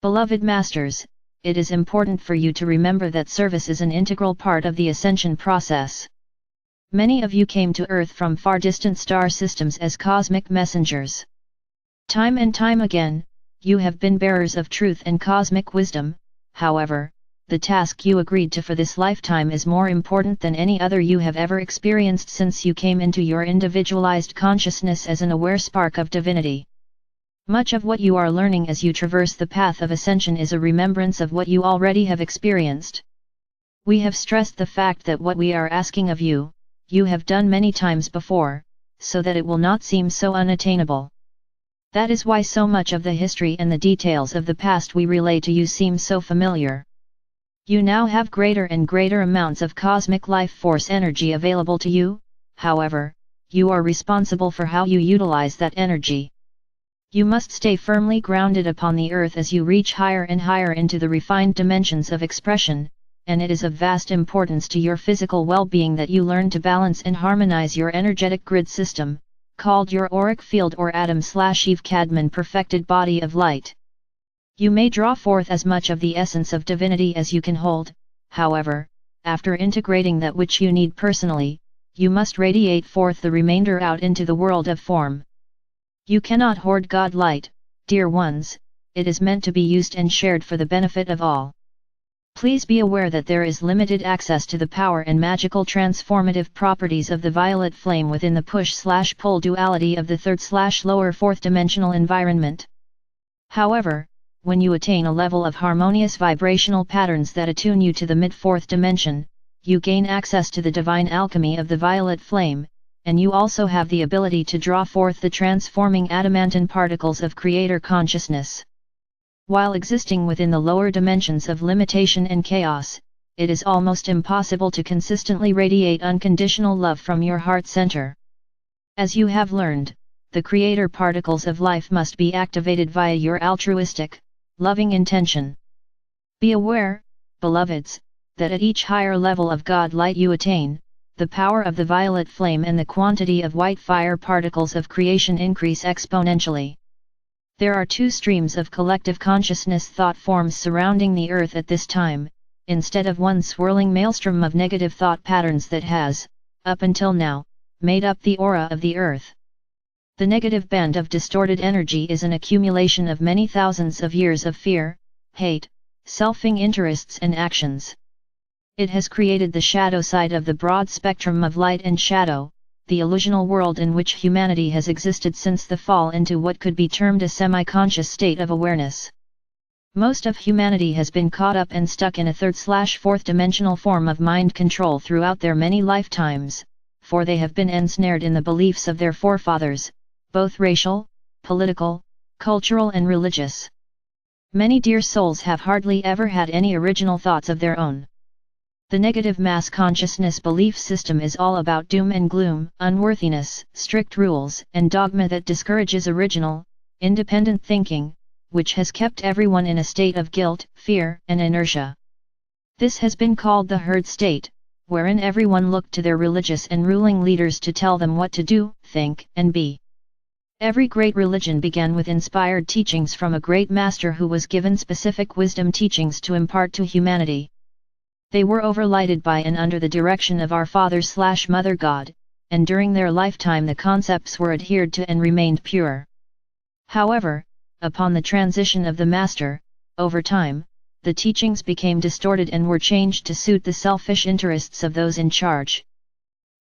Beloved Masters, it is important for you to remember that service is an integral part of the ascension process. Many of you came to Earth from far distant star systems as cosmic messengers. Time and time again, you have been bearers of truth and cosmic wisdom. However, the task you agreed to for this lifetime is more important than any other you have ever experienced since you came into your individualized consciousness as an aware spark of divinity. Much of what you are learning as you traverse the path of ascension is a remembrance of what you already have experienced. We have stressed the fact that what we are asking of you, you have done many times before, so that it will not seem so unattainable. That is why so much of the history and the details of the past we relay to you seem so familiar. You now have greater and greater amounts of cosmic life force energy available to you. However, you are responsible for how you utilize that energy. You must stay firmly grounded upon the earth as you reach higher and higher into the refined dimensions of expression, and it is of vast importance to your physical well-being that you learn to balance and harmonize your energetic grid system, called your auric field or Adam/Eve Cadman perfected body of light. You may draw forth as much of the essence of divinity as you can hold. However, after integrating that which you need personally, you must radiate forth the remainder out into the world of form. You cannot hoard God light, dear ones, it is meant to be used and shared for the benefit of all. Please be aware that there is limited access to the power and magical transformative properties of the violet flame within the push/pull duality of the third/lower fourth dimensional environment. However, when you attain a level of harmonious vibrational patterns that attune you to the mid-fourth dimension, you gain access to the divine alchemy of the violet flame, and you also have the ability to draw forth the transforming adamantine particles of creator consciousness. While existing within the lower dimensions of limitation and chaos, it is almost impossible to consistently radiate unconditional love from your heart center. As you have learned, the creator particles of life must be activated via your altruistic, loving intention. Be aware, beloveds, that at each higher level of God light you attain, the power of the violet flame and the quantity of white fire particles of creation increase exponentially. There are two streams of collective consciousness thought forms surrounding the earth at this time, instead of one swirling maelstrom of negative thought patterns that has, up until now, made up the aura of the earth. The negative band of distorted energy is an accumulation of many thousands of years of fear, hate, selfing interests and actions. It has created the shadow side of the broad spectrum of light and shadow, the illusional world in which humanity has existed since the fall into what could be termed a semi-conscious state of awareness. Most of humanity has been caught up and stuck in a third/fourth dimensional form of mind control throughout their many lifetimes, for they have been ensnared in the beliefs of their forefathers, both racial, political, cultural and religious. Many dear souls have hardly ever had any original thoughts of their own. The negative mass consciousness belief system is all about doom and gloom, unworthiness, strict rules, and dogma that discourages original, independent thinking, which has kept everyone in a state of guilt, fear, and inertia. This has been called the herd state, wherein everyone looked to their religious and ruling leaders to tell them what to do, think, and be. Every great religion began with inspired teachings from a great master who was given specific wisdom teachings to impart to humanity. They were overlighted by and under the direction of our Father/Mother God, and during their lifetime the concepts were adhered to and remained pure. However, upon the transition of the Master, over time, the teachings became distorted and were changed to suit the selfish interests of those in charge.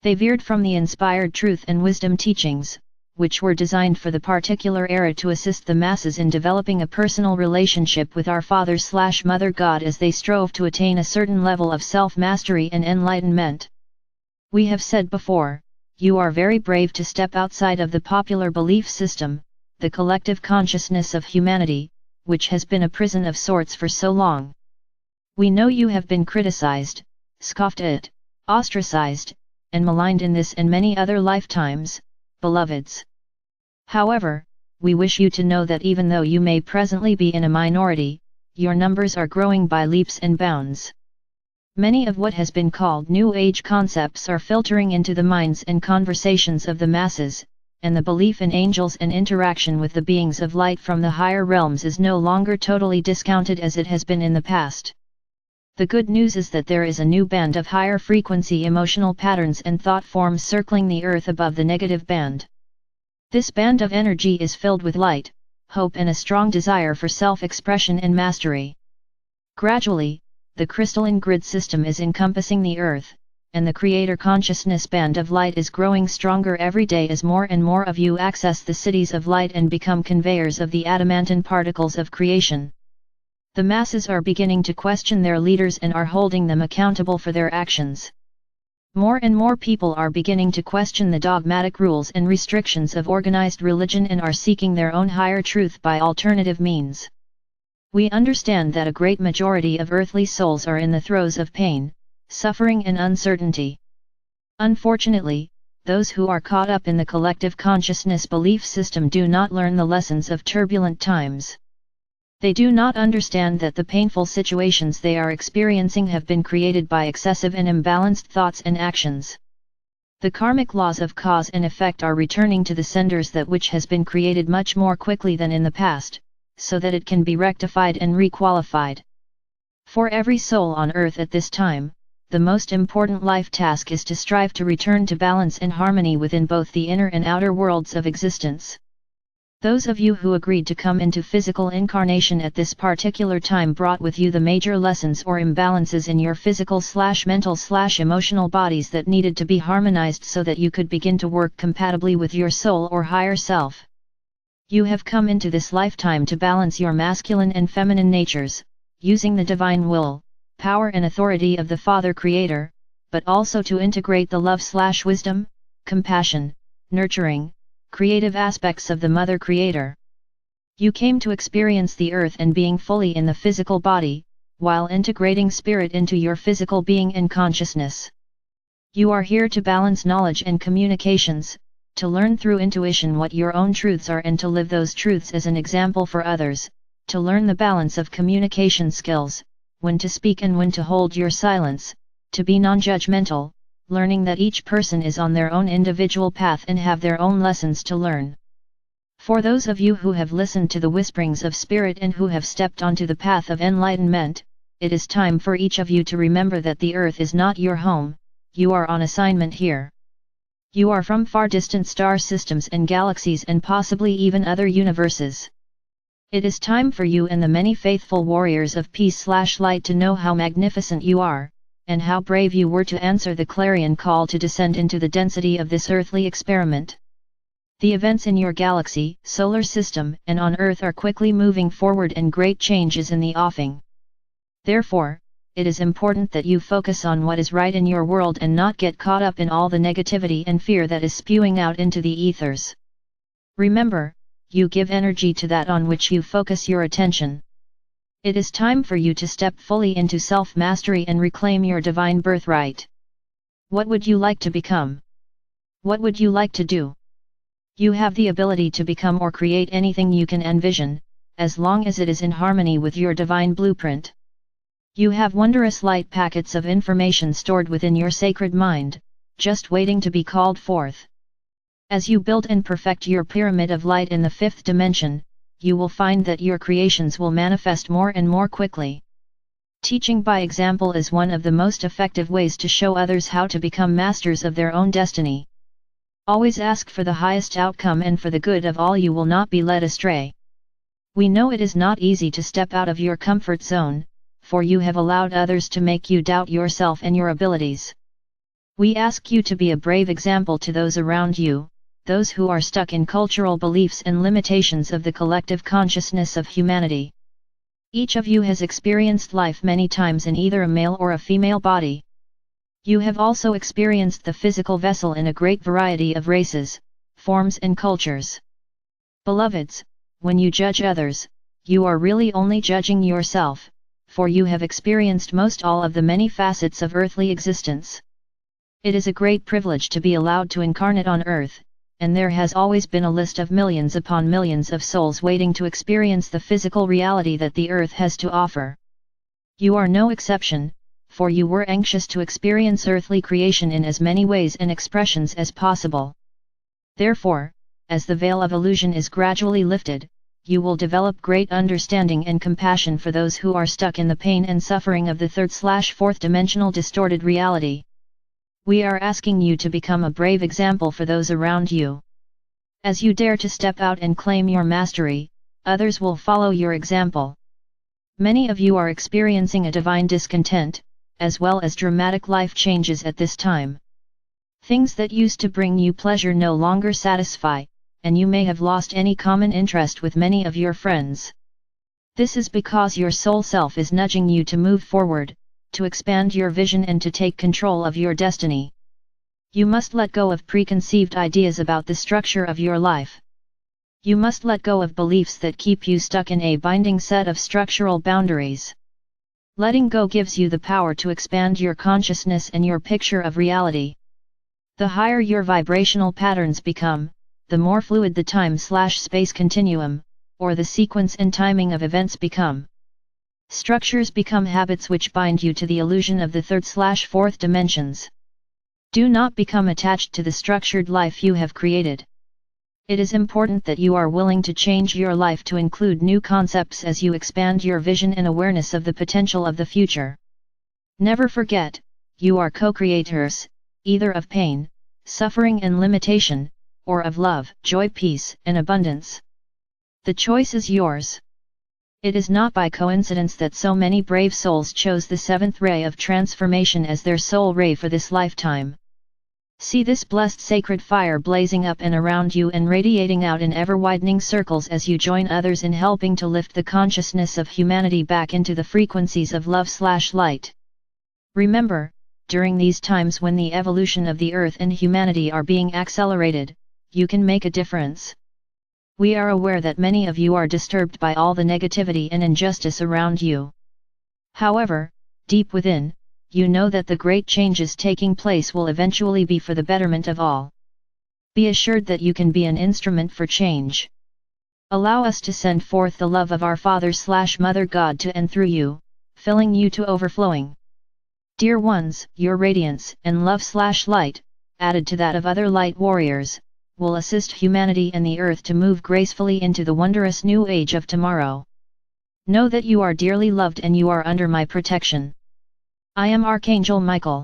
They veered from the inspired truth and wisdom teachings, which were designed for the particular era to assist the masses in developing a personal relationship with our Father/Mother God as they strove to attain a certain level of self-mastery and enlightenment. We have said before, you are very brave to step outside of the popular belief system, the collective consciousness of humanity, which has been a prison of sorts for so long. We know you have been criticized, scoffed at, ostracized, and maligned in this and many other lifetimes, beloveds. However, we wish you to know that even though you may presently be in a minority, your numbers are growing by leaps and bounds. Many of what has been called New Age concepts are filtering into the minds and conversations of the masses, and the belief in angels and interaction with the beings of light from the higher realms is no longer totally discounted as it has been in the past. The good news is that there is a new band of higher frequency emotional patterns and thought forms circling the earth above the negative band. This band of energy is filled with light, hope and a strong desire for self-expression and mastery. Gradually, the crystalline grid system is encompassing the earth, and the creator consciousness band of light is growing stronger every day as more and more of you access the cities of light and become conveyors of the adamantine particles of creation. The masses are beginning to question their leaders and are holding them accountable for their actions. More and more people are beginning to question the dogmatic rules and restrictions of organized religion and are seeking their own higher truth by alternative means. We understand that a great majority of earthly souls are in the throes of pain, suffering and uncertainty. Unfortunately, those who are caught up in the collective consciousness belief system do not learn the lessons of turbulent times. They do not understand that the painful situations they are experiencing have been created by excessive and imbalanced thoughts and actions. The karmic laws of cause and effect are returning to the senders that which has been created much more quickly than in the past, so that it can be rectified and requalified. For every soul on earth at this time, the most important life task is to strive to return to balance and harmony within both the inner and outer worlds of existence. Those of you who agreed to come into physical incarnation at this particular time brought with you the major lessons or imbalances in your physical/mental/emotional bodies that needed to be harmonized so that you could begin to work compatibly with your soul or higher self. You have come into this lifetime to balance your masculine and feminine natures, using the divine will, power and authority of the Father Creator, but also to integrate the love/wisdom, compassion, nurturing, creative aspects of the Mother Creator. You came to experience the earth and being fully in the physical body, while integrating spirit into your physical being and consciousness. You are here to balance knowledge and communications, to learn through intuition what your own truths are and to live those truths as an example for others, to learn the balance of communication skills, when to speak and when to hold your silence, to be non-judgmental, learning that each person is on their own individual path and have their own lessons to learn. For those of you who have listened to the whisperings of spirit and who have stepped onto the path of enlightenment, it is time for each of you to remember that the earth is not your home, you are on assignment here. You are from far distant star systems and galaxies and possibly even other universes. It is time for you and the many faithful warriors of peace/light to know how magnificent you are, and how brave you were to answer the clarion call to descend into the density of this earthly experiment. The events in your galaxy, solar system, and on Earth are quickly moving forward and great change is in the offing. Therefore, it is important that you focus on what is right in your world and not get caught up in all the negativity and fear that is spewing out into the ethers. Remember, you give energy to that on which you focus your attention. It is time for you to step fully into self-mastery and reclaim your divine birthright. What would you like to become? What would you like to do? You have the ability to become or create anything you can envision, as long as it is in harmony with your divine blueprint. You have wondrous light packets of information stored within your sacred mind, just waiting to be called forth. As you build and perfect your pyramid of light in the fifth dimension, you will find that your creations will manifest more and more quickly. Teaching by example is one of the most effective ways to show others how to become masters of their own destiny. Always ask for the highest outcome and for the good of all. You will not be led astray. We know it is not easy to step out of your comfort zone, for you have allowed others to make you doubt yourself and your abilities. We ask you to be a brave example to those around you, those who are stuck in cultural beliefs and limitations of the collective consciousness of humanity. Each of you has experienced life many times in either a male or a female body. You have also experienced the physical vessel in a great variety of races, forms and cultures. Beloveds, when you judge others, you are really only judging yourself, for you have experienced most all of the many facets of earthly existence. It is a great privilege to be allowed to incarnate on earth, and there has always been a list of millions upon millions of souls waiting to experience the physical reality that the earth has to offer. You are no exception, for you were anxious to experience earthly creation in as many ways and expressions as possible. Therefore, as the veil of illusion is gradually lifted, you will develop great understanding and compassion for those who are stuck in the pain and suffering of the third/fourth dimensional distorted reality. We are asking you to become a brave example for those around you. As you dare to step out and claim your mastery, others will follow your example. Many of you are experiencing a divine discontent, as well as dramatic life changes at this time. Things that used to bring you pleasure no longer satisfy, and you may have lost any common interest with many of your friends. This is because your soul self is nudging you to move forward, to expand your vision and to take control of your destiny. You must let go of preconceived ideas about the structure of your life. You must let go of beliefs that keep you stuck in a binding set of structural boundaries. Letting go gives you the power to expand your consciousness and your picture of reality. The higher your vibrational patterns become, the more fluid the time/space continuum, or the sequence and timing of events become. Structures become habits which bind you to the illusion of the third/fourth dimensions. Do not become attached to the structured life you have created. It is important that you are willing to change your life to include new concepts as you expand your vision and awareness of the potential of the future. Never forget, you are co-creators, either of pain, suffering and limitation, or of love, joy, peace, and abundance. The choice is yours. It is not by coincidence that so many brave souls chose the seventh ray of transformation as their soul ray for this lifetime. See this blessed sacred fire blazing up and around you and radiating out in ever-widening circles as you join others in helping to lift the consciousness of humanity back into the frequencies of love/light. Remember, during these times when the evolution of the earth and humanity are being accelerated, you can make a difference. We are aware that many of you are disturbed by all the negativity and injustice around you. However, deep within, you know that the great changes taking place will eventually be for the betterment of all. Be assured that you can be an instrument for change. Allow us to send forth the love of our Father/Mother God to and through you, filling you to overflowing. Dear ones, your radiance and love/light, added to that of other light warriors, will assist humanity and the earth to move gracefully into the wondrous new age of tomorrow. Know that you are dearly loved and you are under my protection. I am Archangel Michael.